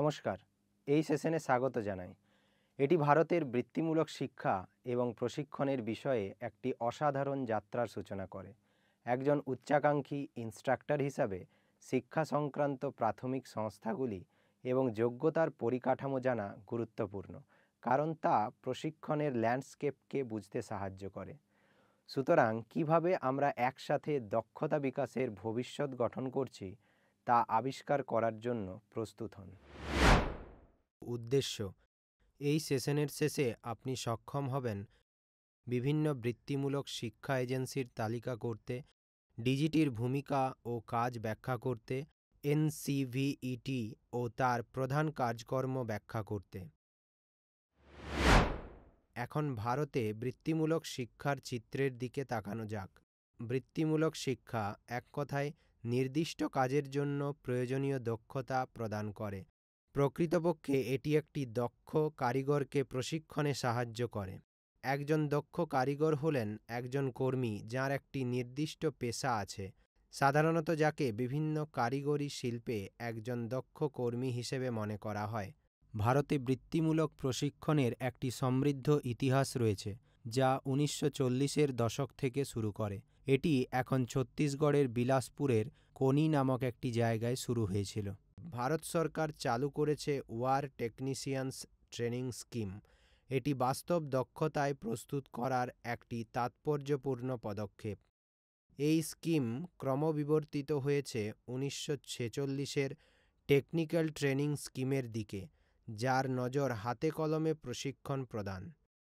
নমস্কার, এই সেশনে স্বাগত জানাই। এটি ভারতের বৃত্তিমূলক শিক্ষা এবং প্রশিক্ষণের বিষয়ে একটি অসাধারণ যাত্রার সূচনা করে। একজন উচ্চাকাঙ্ক্ষী ইনস্ট্রাক্টর হিসাবে শিক্ষা সংক্রান্ত প্রাথমিক সংস্থাগুলি এবং যোগ্যতার পরিকাঠামো জানা গুরুত্বপূর্ণ, কারণ তা প্রশিক্ষণের ল্যান্ডস্কেপকে বুঝতে সাহায্য করে। সুতরাং কিভাবে আমরা একসাথে দক্ষতা বিকাশের ভবিষ্যৎ গঠন করছি তা আবিষ্কার করার জন্য প্রস্তুত হন। উদ্দেশ্য: এই সেশনের শেষে আপনি সক্ষম হবেন বিভিন্ন বৃত্তিমূলক শিক্ষা এজেন্সির তালিকা করতে, ডিজিটির ভূমিকা ও কাজ ব্যাখ্যা করতে, এনসিভিইটি ও তার প্রধান কাজকর্ম ব্যাখ্যা করতে। এখন ভারতে বৃত্তিমূলক শিক্ষার চিত্রের দিকে তাকানো যাক। বৃত্তিমূলক শিক্ষা এক কথায় নির্দিষ্ট কাজের জন্য প্রয়োজনীয় দক্ষতা প্রদান করে। প্রকৃতপক্ষে এটি একটি দক্ষ কারিগরকে প্রশিক্ষণে সাহায্য করে। একজন দক্ষ কারিগর হলেন একজন কর্মী যার একটি নির্দিষ্ট পেশা আছে, সাধারণত যাকে বিভিন্ন কারিগরি শিল্পে একজন দক্ষ কর্মী হিসেবে মনে করা হয়। ভারতে বৃত্তিমূলক প্রশিক্ষণের একটি সমৃদ্ধ ইতিহাস রয়েছে, যা 1940-এর দশক থেকে শুরু করে। এটি এখন ছত্তিশগড়ের বিলাসপুরের কোনি নামক একটি জায়গায় শুরু হয়েছিল। ভারত সরকার চালু করেছে ওয়ার টেকনিশিয়ানস ট্রেনিং স্কিম। এটি বাস্তব দক্ষতায় প্রস্তুত করার একটি তাৎপর্যপূর্ণ পদক্ষেপ। এই স্কিম ক্রমবিবর্তিত হয়েছে 1946-এর টেকনিক্যাল ট্রেনিং স্কিমের দিকে, যার নজর হাতে কলমে প্রশিক্ষণ প্রদান।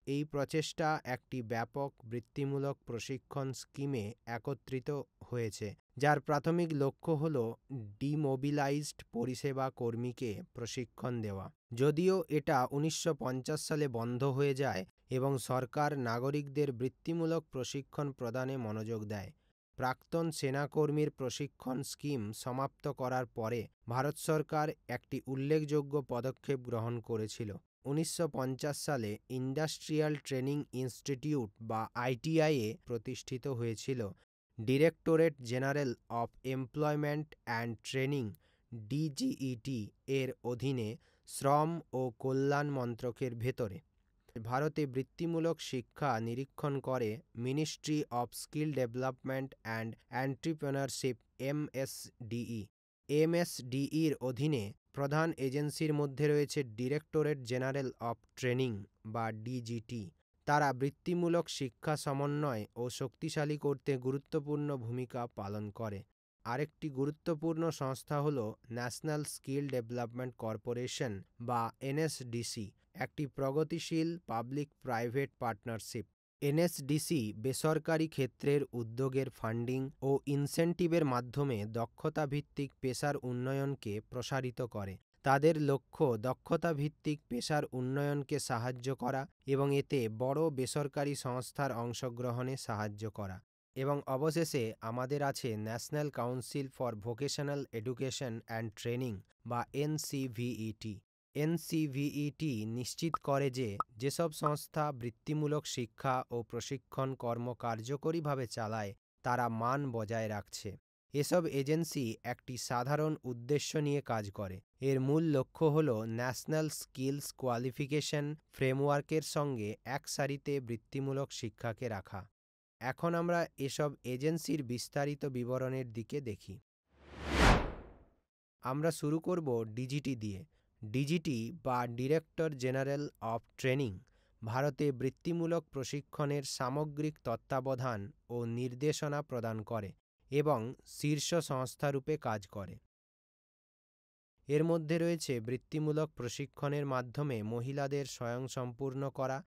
এই প্রচেষ্টা একটি ব্যাপক বৃত্তিমূলক প্রশিক্ষণ স্কিমে একত্রিত হয়েছে, যার প্রাথমিক লক্ষ্য হল ডিমোবিলাইজড পরিষেবা কর্মীকে প্রশিক্ষণ দেওয়া। যদিও এটা 1950 সালে বন্ধ হয়ে যায় এবং সরকার নাগরিকদের বৃত্তিমূলক প্রশিক্ষণ প্রদানে মনোযোগ দেয়। প্রাক্তন সেনাকর্মীর প্রশিক্ষণ স্কিম সমাপ্ত করার পরে ভারত সরকার একটি উল্লেখযোগ্য পদক্ষেপ গ্রহণ করেছিল। 1950 সালে ইন্ডাস্ট্রিয়াল ট্রেনিং ইনস্টিটিউট বা আইটিআইএ প্রতিষ্ঠিত হয়েছিল directorate general of employment and training DGET এর অধীনে শ্রম ও কল্যাণ মন্ত্রকের ভেতরে। ভারতে বৃত্তিমূলক শিক্ষা নিরীক্ষণ করে ministry of skill development and entrepreneurship MSDE. এমএসডিইর অধীনে প্রধান এজেন্সির মধ্যে রয়েছে ডিরেক্টরেট জেনারেল অফ ট্রেনিং বা ডিজিটি। তারা বৃত্তিমূলক শিক্ষা সমন্বয় ও শক্তিশালী করতে গুরুত্বপূর্ণ ভূমিকা পালন করে। আরেকটি গুরুত্বপূর্ণ সংস্থা হল ন্যাশনাল স্কিল ডেভেলপমেন্ট কর্পোরেশন বা এনএসডিসি, একটি প্রগতিশীল পাবলিক প্রাইভেট পার্টনারশিপ। এনএসডিসি বেসরকারি ক্ষেত্রের উদ্যোগের ফান্ডিং ও ইনসেন্টিভের মাধ্যমে দক্ষতা ভিত্তিক পেশার উন্নয়নকে প্রসারিত করে। তাদের লক্ষ্য দক্ষতা ভিত্তিক পেশার উন্নয়নকে সাহায্য করা এবং এতে বড় বেসরকারি সংস্থার অংশগ্রহণে সাহায্য করা। এবং অবশেষে আমাদের আছে national council for vocational education and training বা এনসিভিইটি। এনসিভিইটি নিশ্চিত করে যে যেসব সংস্থা বৃত্তিমূলক শিক্ষা ও প্রশিক্ষণ কর্ম কার্যকরীভাবে চালায় তারা মান বজায় রাখছে। এসব এজেন্সি একটি সাধারণ উদ্দেশ্য নিয়ে কাজ করে। এর মূল লক্ষ্য হল ন্যাশনাল স্কিলস কোয়ালিফিকেশন ফ্রেমওয়ার্কের সঙ্গে এক সারিতে বৃত্তিমূলক শিক্ষাকে রাখা। এখন আমরা এসব এজেন্সির বিস্তারিত বিবরণের দিকে দেখি। আমরা শুরু করব ডিজিটি দিয়ে। ডিজিটি বা ডিরেক্টর জেনারেল অফ ট্রেনিং ভারতে বৃত্তিমূলক প্রশিক্ষণের সামগ্রিক তত্ত্বাবধান ও নির্দেশনা প্রদান করে এবং শীর্ষ সংস্থারূপে কাজ করে। এর মধ্যে রয়েছে বৃত্তিমূলক প্রশিক্ষণের মাধ্যমে মহিলাদের স্বয়ংসম্পূর্ণ করা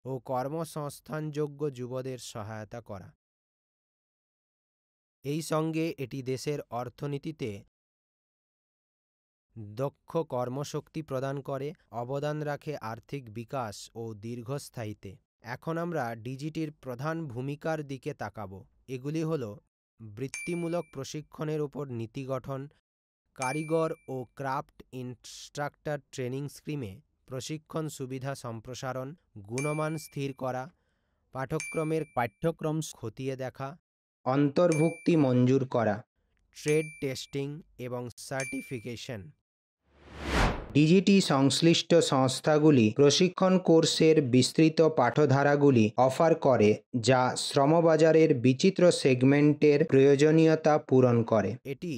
ও কর্মসংস্থানযোগ্য যুবদের সহায়তা করা। এই সঙ্গে এটি দেশের অর্থনীতিতে দক্ষ কর্মশক্তি প্রদান করে, অবদান রাখে আর্থিক বিকাশ ও দীর্ঘস্থায়িতে। এখন আমরা ডিজিটির প্রধান ভূমিকার দিকে তাকাব। এগুলি হল বৃত্তিমূলক প্রশিক্ষণের উপর নীতি গঠন, কারিগর ও ক্রাফট ইনস্ট্রাক্টর ট্রেনিং স্কিমে প্রশিক্ষণ সুবিধা সম্প্রসারণ, গুণমান স্থির করা, পাঠ্যক্রম খতিয়ে দেখা, অন্তর্ভুক্তি মঞ্জুর করা, ট্রেড টেস্টিং এবং সার্টিফিকেশন। ডিজিটি সংশ্লিষ্ট সংস্থাগুলি প্রশিক্ষণ কোর্সের বিস্তৃত পাঠধারাগুলি অফার করে, যা শ্রমবাজারের বিচিত্র সেগমেন্টের প্রয়োজনীয়তা পূরণ করে। এটি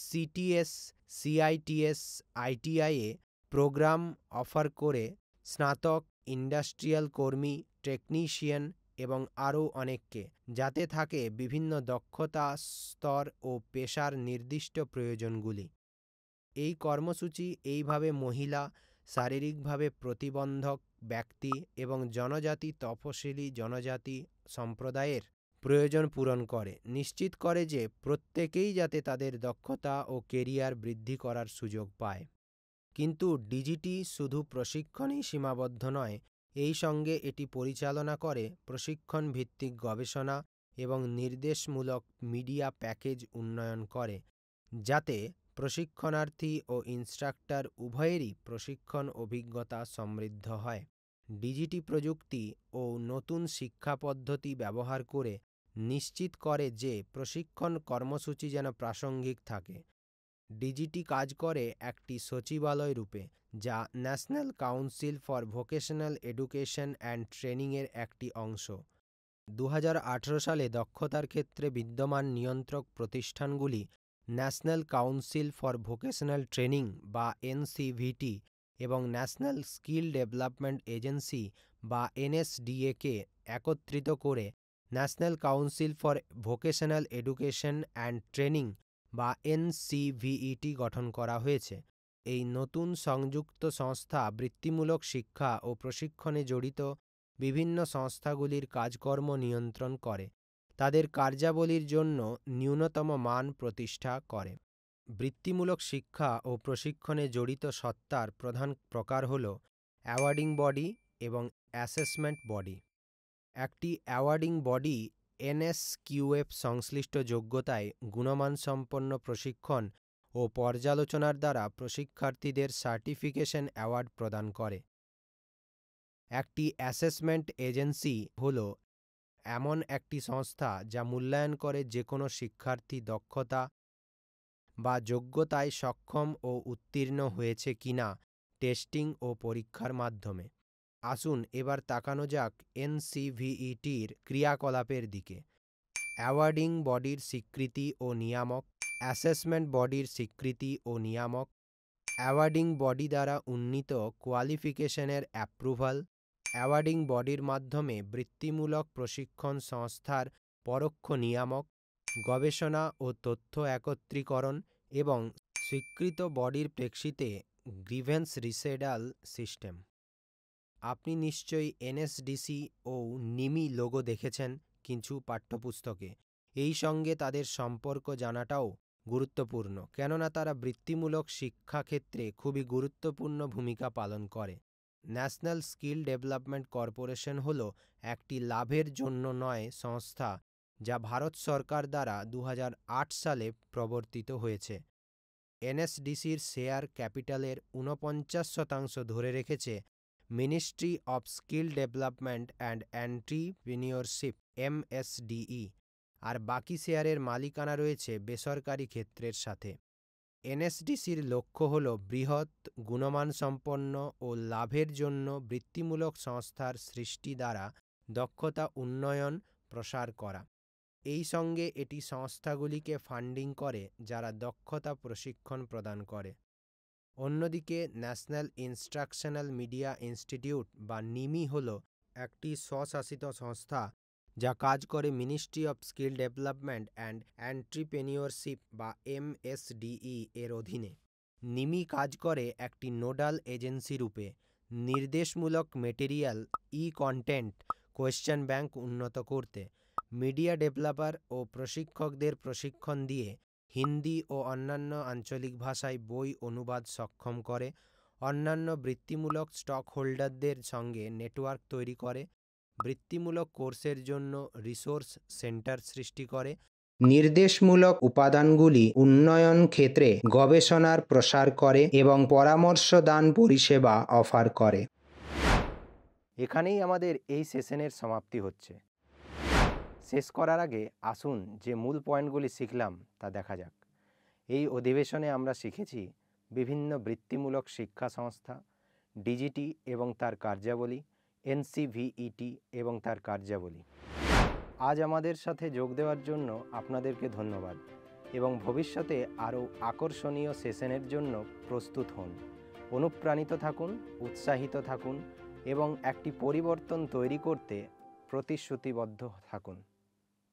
সিটিএস, সিআইটিএস, আইটিআইয়ে প্রোগ্রাম অফার করে স্নাতক, ইন্ডাস্ট্রিয়াল কর্মী, টেকনিশিয়ান এবং আরও অনেককে, যাতে থাকে বিভিন্ন দক্ষতা স্তর ও পেশার নির্দিষ্ট প্রয়োজনগুলি। এই কর্মসূচি এইভাবে মহিলা, শারীরিকভাবে প্রতিবন্ধক ব্যক্তি এবং জনজাতি, তফসিলি জনজাতি সম্প্রদায়ের প্রয়োজন পূরণ করে, নিশ্চিত করে যে প্রত্যেকেই যাতে তাদের দক্ষতা ও কেরিয়ার বৃদ্ধি করার সুযোগ পায়। কিন্তু ডিজিটি শুধু প্রশিক্ষণেই সীমাবদ্ধ নয়, এই সঙ্গে এটি পরিচালনা করে প্রশিক্ষণ ভিত্তিক গবেষণা এবং নির্দেশমূলক মিডিয়া প্যাকেজ উন্নয়ন করে, যাতে প্রশিক্ষণার্থী ও ইনস্ট্রাক্টর উভয়েরই প্রশিক্ষণ অভিজ্ঞতা সমৃদ্ধ হয়। ডিজিটি প্রযুক্তি ও নতুন শিক্ষা পদ্ধতি ব্যবহার করে নিশ্চিত করে যে প্রশিক্ষণ কর্মসূচি যেন প্রাসঙ্গিক থাকে। ডিজিটি কাজ করে একটি সচিবালয় রূপে, যা national council for vocational education and ট্রেনিংয়ের একটি অংশ। 2018 সালে দক্ষতার ক্ষেত্রে বিদ্যমান নিয়ন্ত্রক প্রতিষ্ঠানগুলি national council for vocational training বা এনসিভিটি এবং ন্যাশনাল স্কিল ডেভেলপমেন্ট এজেন্সি বা এনএসডিএকে একত্রিত করে national council for vocational education and training বা এনসিভিইটি গঠন করা হয়েছে। এই নতুন সংযুক্ত সংস্থা বৃত্তিমূলক শিক্ষা ও প্রশিক্ষণে জড়িত বিভিন্ন সংস্থাগুলির কাজকর্ম নিয়ন্ত্রণ করে, তাদের কার্যাবলীর জন্য ন্যূনতম মান প্রতিষ্ঠা করে। বৃত্তিমূলক শিক্ষা ও প্রশিক্ষণে জড়িত সত্তার প্রধান প্রকার হল অ্যাওয়ার্ডিং বডি এবং অ্যাসেসমেন্ট বডি। একটি অ্যাওয়ার্ডিং বডি এনএসকিউএফ সংশ্লিষ্ট যোগ্যতায় গুণমানসম্পন্ন প্রশিক্ষণ ও পর্যালোচনার দ্বারা প্রশিক্ষার্থীদের সার্টিফিকেশন অ্যাওয়ার্ড প্রদান করে। একটি অ্যাসেসমেন্ট এজেন্সি হল এমন একটি সংস্থা যা মূল্যায়ন করে যে কোনো শিক্ষার্থী দক্ষতা বা যোগ্যতায় সক্ষম ও উত্তীর্ণ হয়েছে কিনা টেস্টিং ও পরীক্ষার মাধ্যমে। আসুন এবার তাকানো যাক এনসিভিইটির ক্রিয়াকলাপের দিকে। অ্যাওয়ার্ডিং বডির স্বীকৃতি ও নিয়ামক, অ্যাসেসমেন্ট বডির স্বীকৃতি ও নিয়ামক, অ্যাওয়ার্ডিং বডি দ্বারা উন্নীত কোয়ালিফিকেশনের অ্যাপ্রুভাল, অ্যাওয়ার্ডিং বডির মাধ্যমে বৃত্তিমূলক প্রশিক্ষণ সংস্থার পরোক্ষ নিয়ামক, গবেষণা ও তথ্য একত্রীকরণ এবং স্বীকৃত বডির প্রেক্ষিতে গ্রিভেন্স রিসেডাল সিস্টেম। আপনি নিশ্চয়ই এনএসডিসি ও নিমি লোগো দেখেছেন কিছু পাঠ্যপুস্তকে। এই সঙ্গে তাদের সম্পর্ক জানাটাও গুরুত্বপূর্ণ, কেননা তারা বৃত্তিমূলক শিক্ষাক্ষেত্রে খুবই গুরুত্বপূর্ণ ভূমিকা পালন করে। ন্যাশনাল স্কিল ডেভেলপমেন্ট কর্পোরেশন হল একটি লাভের জন্য নয় সংস্থা, যা ভারত সরকার দ্বারা 2008 সালে প্রবর্তিত হয়েছে। এনএসডিসির শেয়ার ক্যাপিটালের 49% ধরে রেখেছে ministry of skill development and entrepreneurship MSDE, আর বাকি শেয়ারের মালিকানা রয়েছে বেসরকারি ক্ষেত্রের সাথে। এনএসডিসির লক্ষ্য হল বৃহৎ, গুণমানসম্পন্ন ও লাভের জন্য বৃত্তিমূলক সংস্থার সৃষ্টি দ্বারা দক্ষতা উন্নয়ন প্রসার করা। এই সঙ্গে এটি সংস্থাগুলিকে ফান্ডিং করে যারা দক্ষতা প্রশিক্ষণ প্রদান করে। অন্যদিকে ন্যাশনাল ইনস্ট্রাকশনাল মিডিয়া ইনস্টিটিউট বা নিমি হল একটি স্বশাসিত সংস্থা যা কাজ করে ministry of skill development and entrepreneurship বা MSDE এর অধীনে। নিমি কাজ করে একটি নোডাল এজেন্সি রূপে, নির্দেশমূলক মেটেরিয়াল, কন্টেন্ট, কোয়েশ্চেন ব্যাংক উন্নত করতে, মিডিয়া ডেভেলপার ও প্রশিক্ষকদের প্রশিক্ষণ দিয়ে হিন্দি ও অন্যান্য আঞ্চলিক ভাষায় বই অনুবাদ সক্ষম করে, অন্যান্য বৃত্তিমূলক স্টক হোল্ডারদের সঙ্গে নেটওয়ার্ক তৈরি করে, বৃত্তিমূলক কোর্সের জন্য রিসোর্স সেন্টার সৃষ্টি করে, নির্দেশমূলক উপাদানগুলি উন্নয়ন ক্ষেত্রে গবেষণার প্রসার করে এবং পরামর্শদান পরিষেবা অফার করে। এখানেই আমাদের এই সেশনের সমাপ্তি হচ্ছে। শেষ করার আগে আসুন যে মূল পয়েন্টগুলি শিখলাম তা দেখা যাক। এই অধিবেশনে আমরা শিখেছি বিভিন্ন বৃত্তিমূলক শিক্ষা সংস্থা, ডিজিটি এবং তার কার্যাবলী, এনসিভিইটি এবং তার কার্যাবলী। আজ আমাদের সাথে যোগ দেওয়ার জন্য আপনাদেরকে ধন্যবাদ এবং ভবিষ্যতে আরও আকর্ষণীয় সেশনের জন্য প্রস্তুত হন। অনুপ্রাণিত থাকুন, উৎসাহিত থাকুন এবং একটি পরিবর্তন তৈরি করতে প্রতিশ্রুতিবদ্ধ থাকুন।